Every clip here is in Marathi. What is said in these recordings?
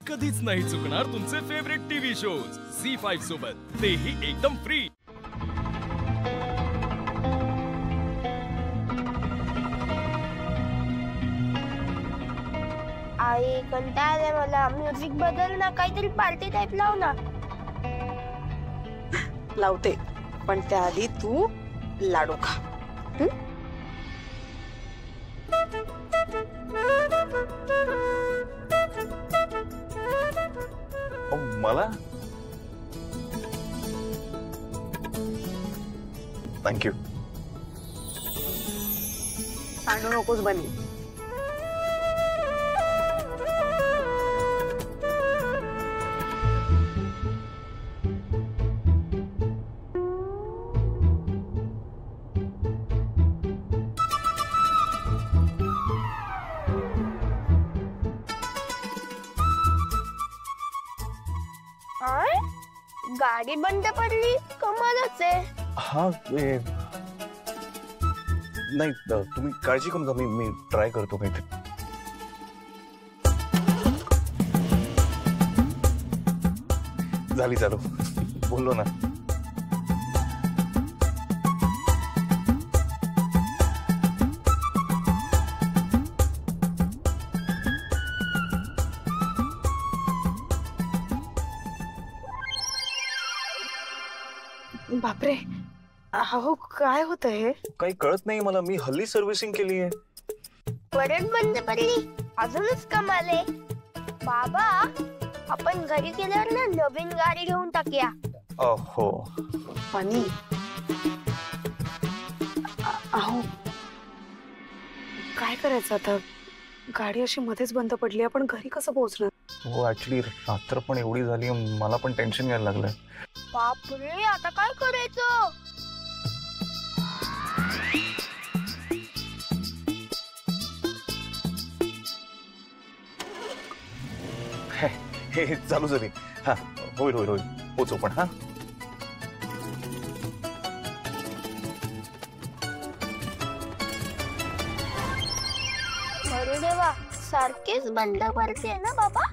कधीच नाही चुकणार तुमचे फेवरेट टीव्ही शोज झी5 सोबत, तेही एकदम फ्री। आई कंटाळले मला, म्युझिक बदल ना, काहीतरी पार्टी टाइप लाव ना। लावते, पण त्याआधी तू लाडू खा। मला थँक्यू। सांडू नकोस बनी। गाडी बंद पडली, कमालच आहे। हा नाही, तुम्ही काळजी करू नका, मी ट्राय करतो काहीतरी। झाली चालू, बोललो ना। बापरे, अहो काय होत हे? काही कळत नाही मला, मी हल्ली सर्व्हिसिंग केली आहे। परत बंद पडली, अजूनच कमाल आहे। बाबा, आपण घरी गेल्यावर ना नवीन गाडी घेऊन टाकूया। हो पाणी, अहो काय करायचं आता? गाडी अशी मध्येच बंद पडली, आपण घरी कसं पोहोचणार? हो, ऍक्च्युली रात्र पण एवढी झाली, मला पण टेन्शन यायला लागलंय। बापरे, आता काय करायचं? हे चालू झाली। हा, होईल होईल होईल, पोचू पण। हा अरे देवा, सारखेच बंद पडते ना बाबा।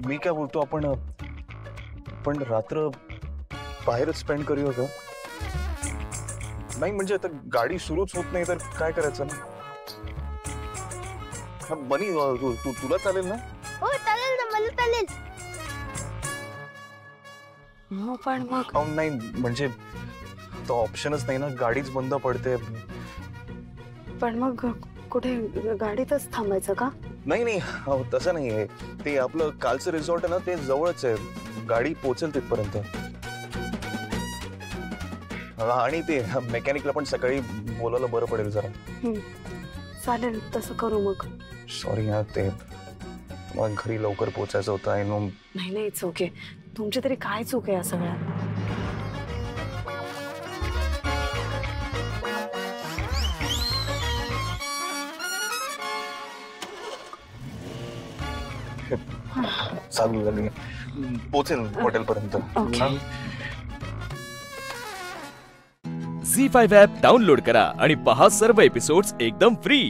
मी काय बोलतो, आपण रात्र बाहेरच स्पेंड करूया का? नाही म्हणजे आता गाडी सुरूच होत नाही तर काय करायचं ना? बनी, तुला चालेल ना? हो चालेल ना, मला चालेल। हो पण मग नाही म्हणजे तो ऑप्शनच नाही ना, गाडीच बंद पडते। पण मग कुठे गाडीतच थांबायचं का? नाही नाही, तसं नाहीये, ते आपलं कालचं रिसॉर्ट आहे ना, ते जवळच आहे, गाडी पोहोचेल तिथपर्यंत। आणि ते मेकॅनिकला पण सकाळी बोलायला बरं पडेल जरा। चालेल, तसं करू मग। सॉरी यार, ते मग घरी लवकर पोहोचायचं होतं। I know. नाही नाही, चूक आहे तुमची, तरी काय चूक आहे या सगळ्यात? चालू झाली, पोहोचेल हॉटेल पर्यंत। झी5 ॲप डाउनलोड करा आणि पहा सर्व एपिसोड्स एकदम फ्री।